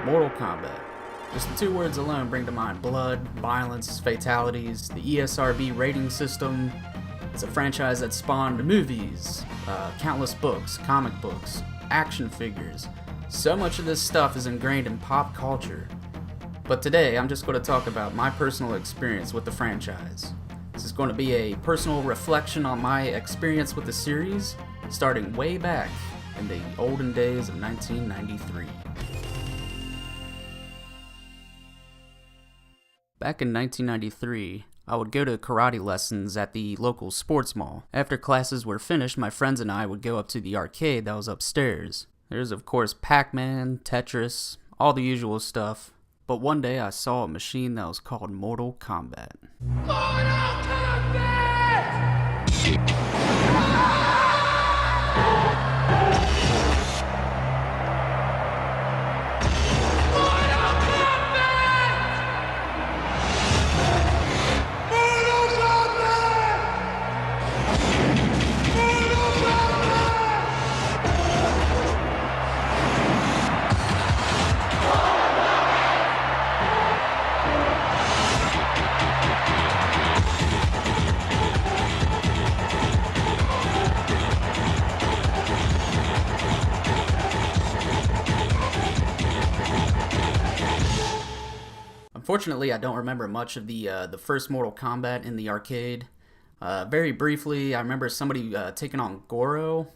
Mortal Kombat. Just the two words alone bring to mind blood, violence, fatalities, the ESRB rating system. It's a franchise that spawned movies, countless books, comic books, action figures. So much of this stuff is ingrained in pop culture. But today, I'm just going to talk about my personal experience with the franchise. This is going to be a personal reflection on my experience with the series, starting way back in the olden days of 1993. Back in 1993, I would go to karate lessons at the local sports mall. After classes were finished, my friends and I would go up to the arcade that was upstairs. There's of course Pac-Man, Tetris, all the usual stuff. But one day I saw a machine that was called Mortal Kombat. Mortal Kombat! Unfortunately, I don't remember much of the first Mortal Kombat in the arcade. Very briefly, I remember somebody taking on Goro.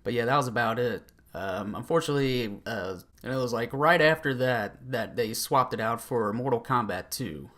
But yeah, that was about it. Unfortunately, it was like right after that they swapped it out for Mortal Kombat 2.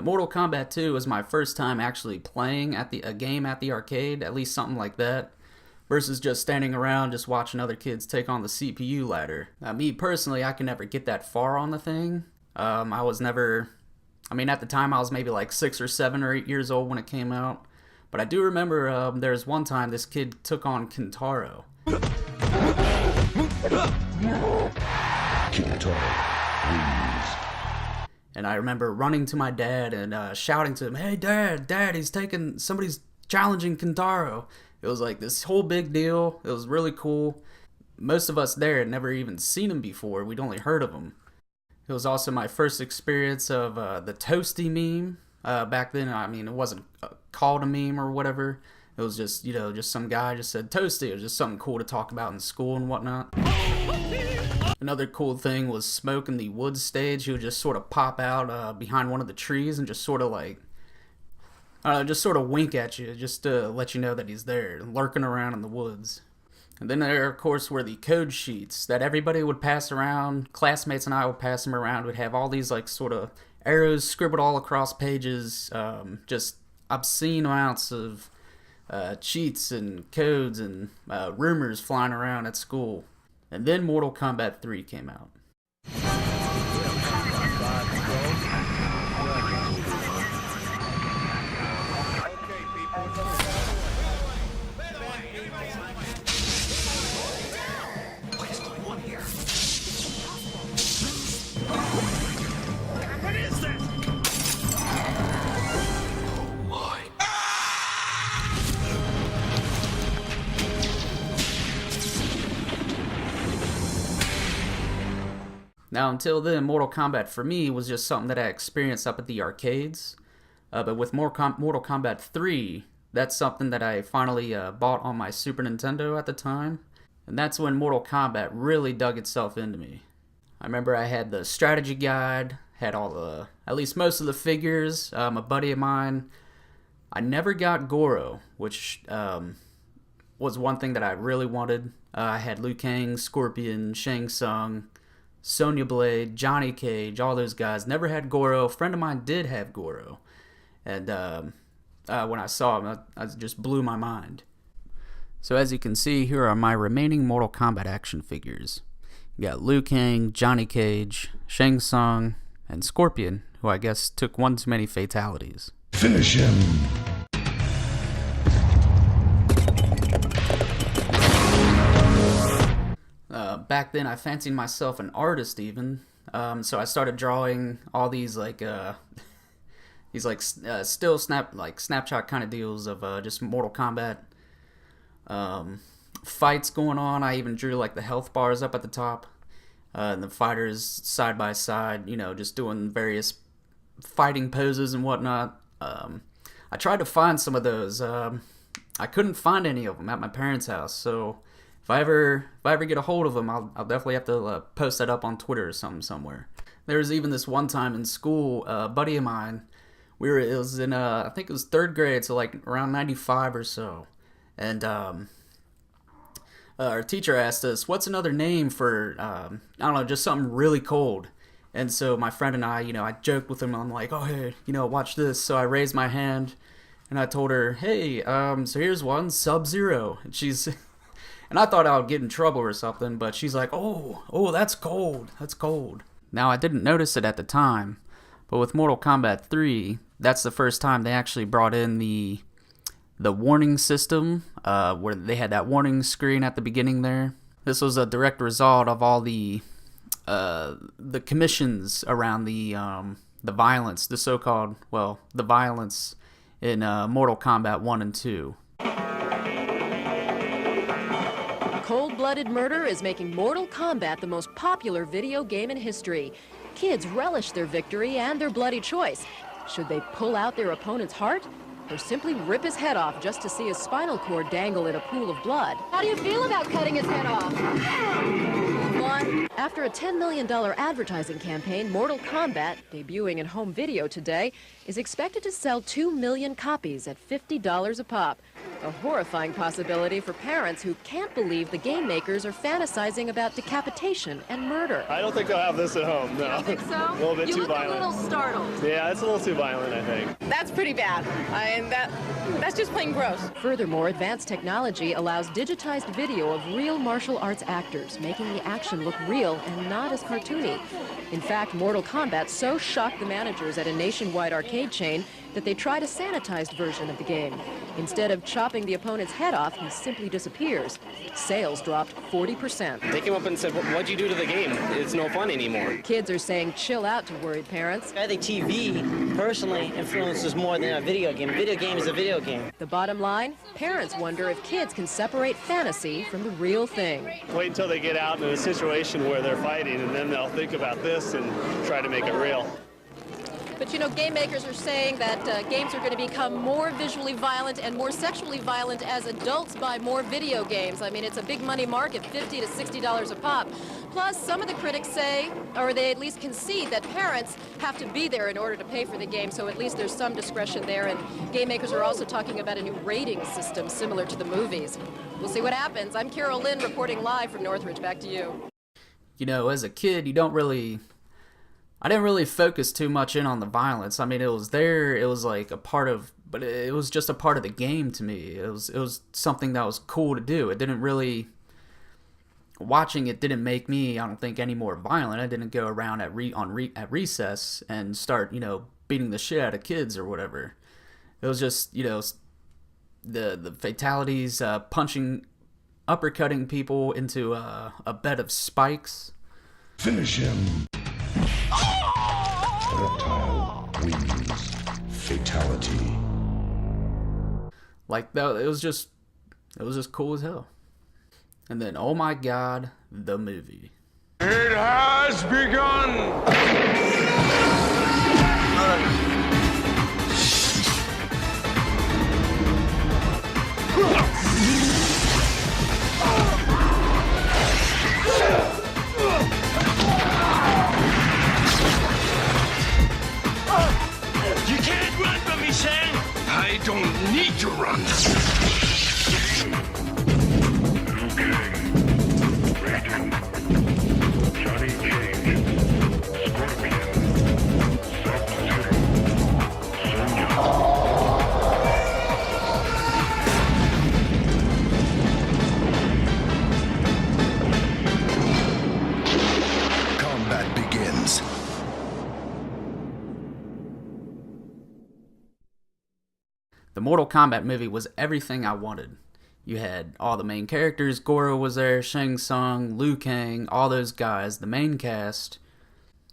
Mortal Kombat 2 was my first time actually playing a game at the arcade, at least something like that, versus just standing around just watching other kids take on the CPU ladder. Me personally, I can never get that far on the thing. At the time I was maybe like 6 or 7 or 8 years old when it came out, but I do remember there's one time this kid took on Kintaro. Kintaro, please. And I remember running to my dad and shouting to him, "Hey dad, somebody's challenging Kintaro." It was like this whole big deal. It was really cool. Most of us there had never even seen him before. We'd only heard of him. It was also my first experience of the Toasty meme. Back then, it wasn't called a meme or whatever. It was just some guy just said Toasty. It was just something cool to talk about in school and whatnot. Another cool thing was Smoke in the woods stage. He would just sort of pop out behind one of the trees and just sort of wink at you, just to let you know that he's there, lurking around in the woods. And then there, of course, were the code sheets that everybody would pass around. Classmates and I would pass them around. We'd have all these sort of arrows scribbled all across pages, just obscene amounts of cheats and codes and rumors flying around at school. And then Mortal Kombat 3 came out. Now, until then, Mortal Kombat for me was just something that I experienced up at the arcades. But with Mortal Kombat 3, that's something that I finally bought on my Super Nintendo at the time. And that's when Mortal Kombat really dug itself into me. I remember I had the strategy guide, had at least most of the figures. A buddy of mine, I never got Goro, which was one thing that I really wanted. I had Liu Kang, Scorpion, Shang Tsung, Sonya Blade, Johnny Cage, all those guys. Never had Goro. A friend of mine did have Goro. And when I saw him, I just blew my mind. So as you can see, here are my remaining Mortal Kombat action figures. You got Liu Kang, Johnny Cage, Shang Tsung, and Scorpion, who I guess took one too many fatalities. Finish him. Back then, I fancied myself an artist even, so I started drawing all these still snapshot kind of deals of just Mortal Kombat fights going on. I even drew like the health bars up at the top, and the fighters side by side, just doing various fighting poses and whatnot. I tried to find some of those. I couldn't find any of them at my parents' house, so if I ever get a hold of them, I'll definitely have to post that up on Twitter or something somewhere. There was even this one time in school, a buddy of mine, it was in I think it was 3rd grade, so like around 95 or so, and our teacher asked us, what's another name for I don't know, just something really cold. And so my friend and I joked with him. I'm like, oh hey, watch this. So I raised my hand and I told her, hey, so here's one, Sub-Zero. And she's and I thought I would get in trouble or something, but she's like, oh, that's cold. That's cold. Now, I didn't notice it at the time, but with Mortal Kombat 3, that's the first time they actually brought in the warning system, where they had that warning screen at the beginning there. This was a direct result of all the commissions around the violence, the so-called, the violence in Mortal Kombat 1 and 2. Cold-blooded murder is making Mortal Kombat the most popular video game in history. Kids relish their victory and their bloody choice. Should they pull out their opponent's heart, or simply rip his head off just to see his spinal cord dangle in a pool of blood? How do you feel about cutting his head off? After a $10 million advertising campaign, Mortal Kombat, debuting in home video today, is expected to sell 2 million copies at $50 a pop. A horrifying possibility for parents who can't believe the game makers are fantasizing about decapitation and murder. I don't think they'll have this at home, no. You don't think so? A little bit you too look violent. a little startled. Yeah, it's a little too violent, I think. That's pretty bad. That's just plain gross. Furthermore, advanced technology allows digitized video of real martial arts actors, making the action look real and not as cartoony. In fact, Mortal Kombat so shocked the managers at a nationwide arcade chain that they tried a sanitized version of the game. Instead of chopping the opponent's head off, he simply disappears. Sales dropped 40%. They came up and said, what'd you do to the game? It's no fun anymore. Kids are saying chill out to worried parents. I think TV personally influences more than a video game. A video game is a video game. The bottom line, parents wonder if kids can separate fantasy from the real thing. Wait until they get out in a situation where they're fighting, and then they'll think about this and try to make it real. But game makers are saying that games are going to become more visually violent and more sexually violent as adults buy more video games. I mean, it's a big money market, $50 to $60 a pop. Plus, some of the critics say, or they at least concede, that parents have to be there in order to pay for the game, so at least there's some discretion there. And game makers are also talking about a new rating system similar to the movies. We'll see what happens. I'm Carol Lynn reporting live from Northridge. Back to you. As a kid, I didn't really focus too much in on the violence. I mean, it was there. It was like a part of, but it was just a part of the game to me. It was something that was cool to do. It didn't really, watching it didn't make me, I don't think, any more violent. I didn't go around at recess and start, beating the shit out of kids or whatever. It was just, the fatalities, punching, uppercutting people into a bed of spikes. Finish him. Reptile wins. Fatality. Like that, it was just cool as hell. And then, oh my god, the movie. It has begun! You can't run from me, Shang! I don't need to run. Okay. Mortal Kombat movie was everything I wanted. You had all the main characters. Goro was there, Shang Tsung, Liu Kang, all those guys, the main cast.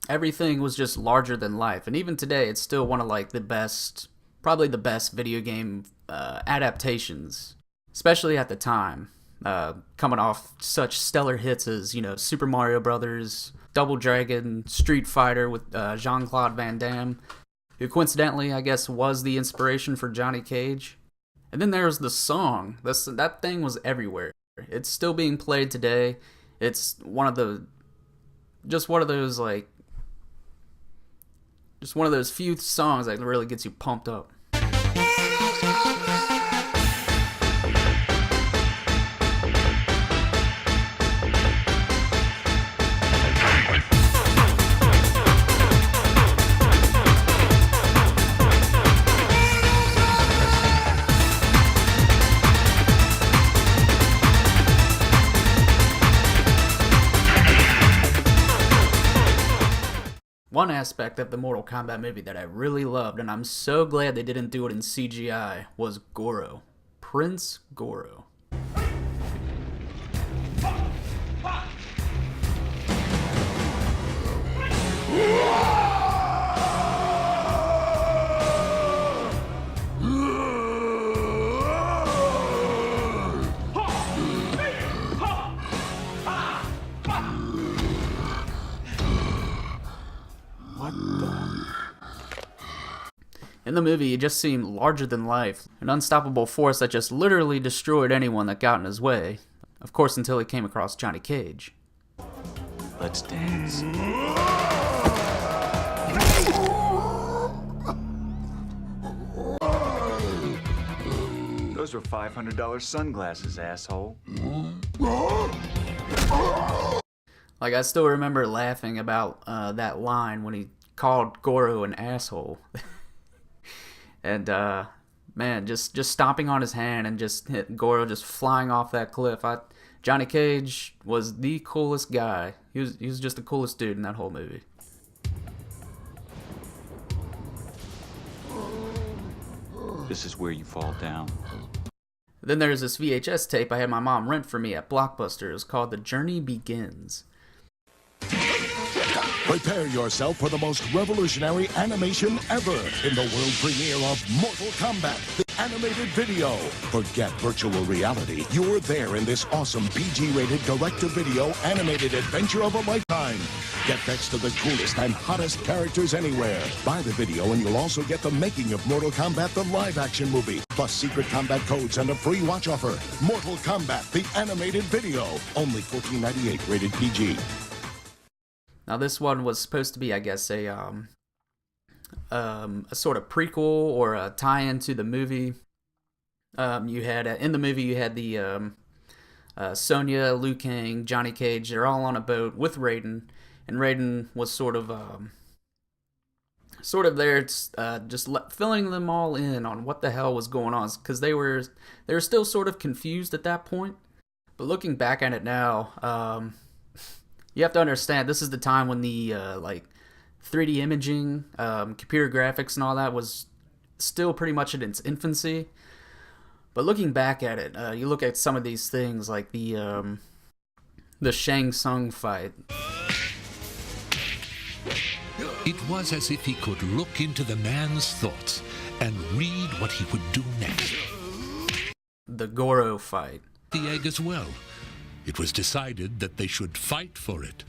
Everything was just larger than life. And even today, it's still one of like the best, probably the best video game adaptations, especially at the time. Coming off such stellar hits as, Super Mario Brothers, Double Dragon, Street Fighter with Jean-Claude Van Damme, who coincidentally, I guess, was the inspiration for Johnny Cage. And then there's the song. That thing was everywhere. It's still being played today. It's one of those few songs that really gets you pumped up. One aspect of the Mortal Kombat movie that I really loved, and I'm so glad they didn't do it in CGI, was Goro. Prince Goro. In the movie, he just seemed larger than life, an unstoppable force that just literally destroyed anyone that got in his way. Of course, until he came across Johnny Cage. Let's dance. Those were $500 sunglasses, asshole. Like, I still remember laughing about that line when he called Goro an asshole. And, man, just stomping on his hand and just hit Goro just flying off that cliff. Johnny Cage was the coolest guy. He was just the coolest dude in that whole movie. This is where you fall down. Then there's this VHS tape I had my mom rent for me at Blockbuster. It was called The Journey Begins. Prepare yourself for the most revolutionary animation ever in the world premiere of Mortal Kombat, the animated video. Forget virtual reality. You're there in this awesome PG-rated direct-to-video animated adventure of a lifetime. Get next to the coolest and hottest characters anywhere. Buy the video and you'll also get the making of Mortal Kombat, the live-action movie, plus secret combat codes and a free watch offer. Mortal Kombat, the animated video. Only $14.98, rated PG. Now this one was supposed to be, I guess, a sort of prequel or a tie-in to the movie. You had in the movie you had the Sonya, Liu Kang, Johnny Cage. They're all on a boat with Raiden, and Raiden was sort of there, just filling them all in on what the hell was going on, because they were still sort of confused at that point. But looking back at it now, you have to understand, this is the time when the 3D imaging, computer graphics and all that was still pretty much in its infancy. But looking back at it, you look at some of these things like the Shang Tsung fight. It was as if he could look into the man's thoughts and read what he would do next. The Goro fight. The egg as well. It was decided that they should fight for it.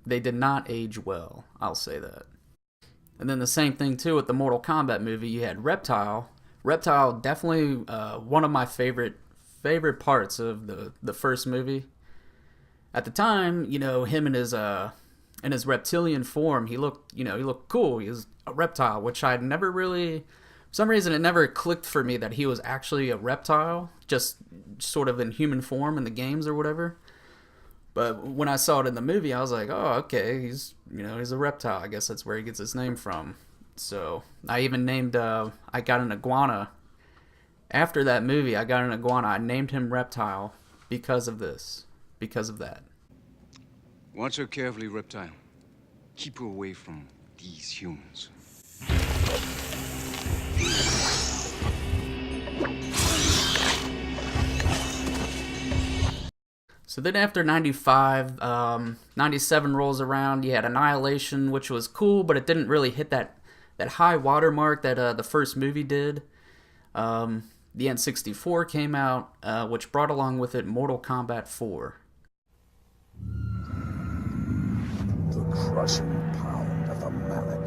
They did not age well, I'll say that. And then the same thing too with the Mortal Kombat movie. You had Reptile. Reptile, definitely one of my favorite parts of the first movie. At the time, him in his reptilian form, he looked cool. He was a reptile, which I'd never really, for some reason, it never clicked for me that he was actually a reptile, just sort of in human form in the games or whatever. But when I saw it in the movie, I was like, oh, okay, he's a reptile. I guess that's where he gets his name from. So I even named, I got an iguana. After that movie, I got an iguana. I named him Reptile because of that. Watch her carefully, Reptile. Keep her away from these humans. So then after 95, 97 rolls around, you had Annihilation, which was cool, but it didn't really hit that high watermark that the first movie did. The N64 came out, which brought along with it Mortal Kombat 4. The crushing pound of the mallet.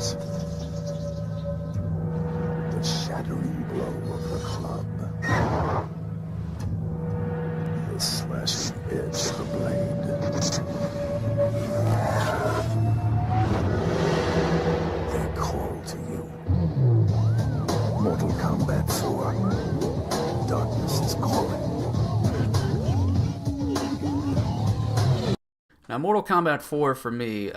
The shattering blow of the club. The slashing edge of the blade. They call to you. Mortal Kombat 4. Darkness is calling. Now, Mortal Kombat 4 for me,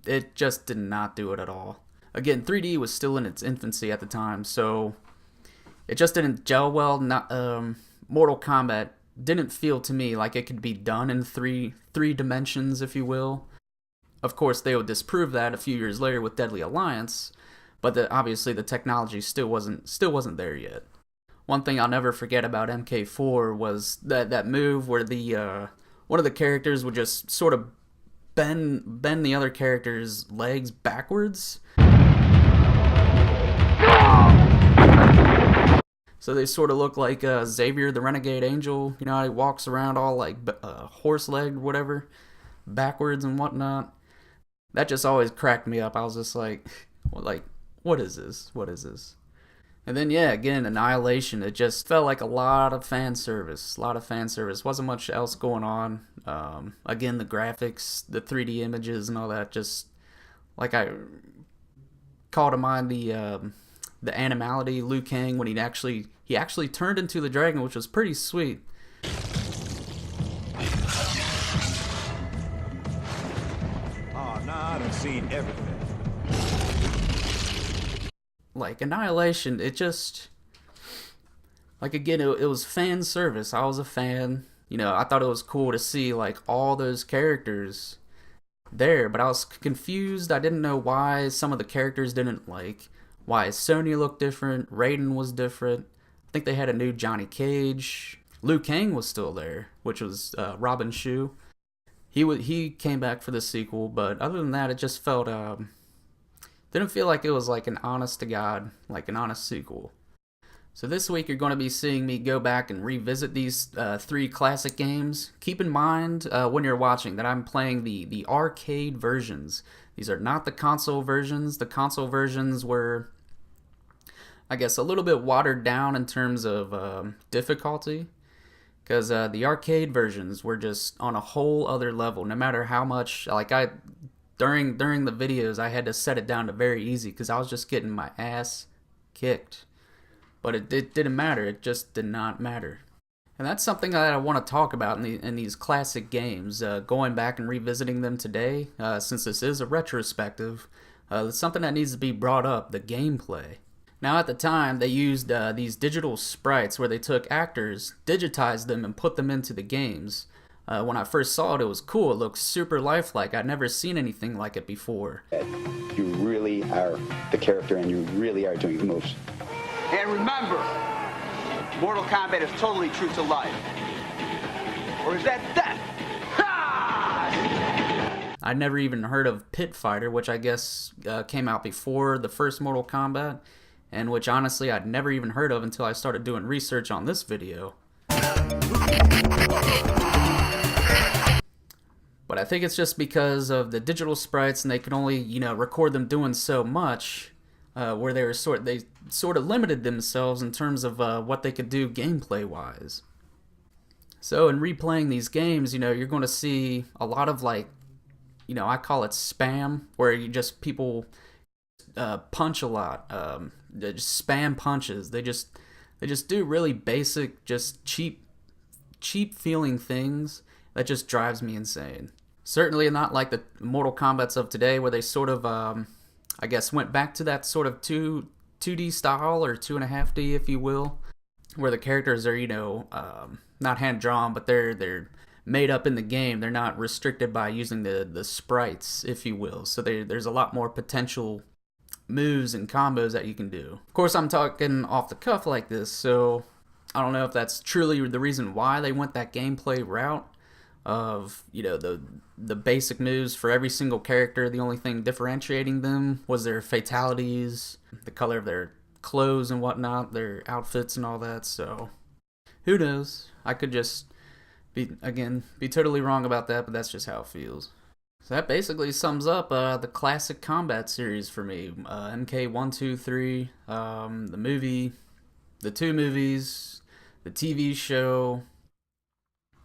it just did not do it at all. Again, 3D was still in its infancy at the time, so it just didn't gel well. Mortal Kombat didn't feel to me like it could be done in three dimensions, if you will. Of course, they would disprove that a few years later with Deadly Alliance, but obviously the technology still wasn't there yet. One thing I'll never forget about MK4 was that move where the one of the characters would just sort of bend the other character's legs backwards. So they sort of look like Xavier the Renegade Angel. You know how he walks around all like horse-legged, whatever, backwards and whatnot. That just always cracked me up. I was just like, what is this? What is this? And then, yeah, again, Annihilation. It just felt like a lot of fan service. Wasn't much else going on. Again, the graphics, the 3D images and all that, just like I call to mind the animality, Liu Kang, when he actually turned into the dragon, which was pretty sweet. Oh, nah, I done seen everything. Like, Annihilation, it just... Like, again, it was fan service. I was a fan. You know, I thought it was cool to see, like, all those characters there, but I was confused. I didn't know why some of the characters didn't, like... Why Sony looked different, Raiden was different. I think they had a new Johnny Cage. Liu Kang was still there, which was Robin Shu. He came back for the sequel, but other than that, it just felt didn't feel like it was like an honest to God, like an honest sequel. So this week you're going to be seeing me go back and revisit these 3 classic games. Keep in mind when you're watching that I'm playing the arcade versions. These are not the console versions. The console versions were, I guess, a little bit watered down in terms of difficulty, because the arcade versions were just on a whole other level. No matter how much, like during the videos, I had to set it down to very easy because I was just getting my ass kicked. But it didn't matter. It just did not matter. And that's something that I want to talk about in these classic games. Going back and revisiting them today, since this is a retrospective, it's something that needs to be brought up, the gameplay. Now at the time, they used these digital sprites where they took actors, digitized them, and put them into the games. When I first saw it, it was cool. It looked super lifelike. I'd never seen anything like it before. You really are the character and you really are doing the moves. And remember, Mortal Kombat is totally true to life. Or is that death? I'd never even heard of Pit Fighter, which I guess came out before the first Mortal Kombat, and which honestly I'd never even heard of until I started doing research on this video. But I think it's just because of the digital sprites, and they could only, record them doing so much, where they sort of limited themselves in terms of what they could do gameplay-wise. So in replaying these games, you're going to see a lot of I call it spam, where people punch a lot, just spam punches. They just do really basic, just cheap feeling things that just drives me insane. Certainly not like the Mortal Kombats of today, where they sort of I guess went back to that sort of 2D style, or 2.5D, if you will, where the characters are, not hand drawn, but they're made up in the game. They're not restricted by using the sprites, if you will. So there's a lot more potential moves and combos that you can do. Of course, I'm talking off the cuff like this, so I don't know if that's truly the reason why they went that gameplay route of, you know, the basic moves for every single character. The only thing differentiating them was their fatalities, the color of their clothes and whatnot, their outfits and all that. So who knows? I could just be totally wrong about that, but that's just how it feels. So that basically sums up the classic Kombat series for me. MK 1, 2, 3, the movie, the 2 movies, the TV show,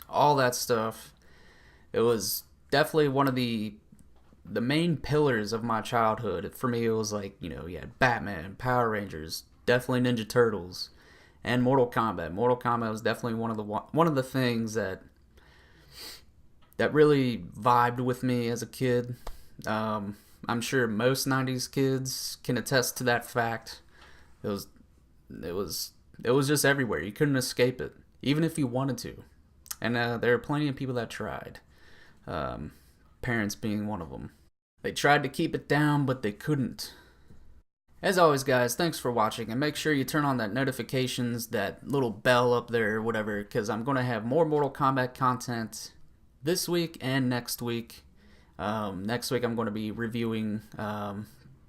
all that stuff. It was definitely one of the main pillars of my childhood. For me, it was like, you know, you had Batman, Power Rangers, definitely Ninja Turtles, and Mortal Kombat. Mortal Kombat was definitely one of the things that really vibed with me as a kid. I'm sure most 90s kids can attest to that fact. It was just everywhere. You couldn't escape it, even if you wanted to. And there are plenty of people that tried. Parents being one of them. They tried to keep it down, but they couldn't. As always, guys, thanks for watching, and make sure you turn on that notifications, that little bell up there or whatever, because I'm going to have more Mortal Kombat content this week and next week. Next week I'm going to be reviewing, going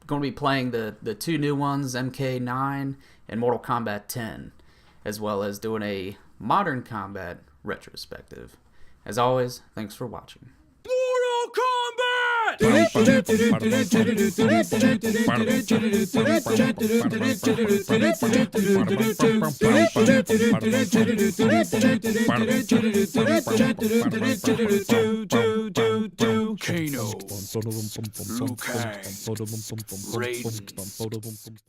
to be playing the 2 new ones, MK9 and Mortal Kombat 10, as well as doing a Modern Kombat retrospective. As always, thanks for watching. Mortal Kombat! Kano, Liu Kang, Raiden.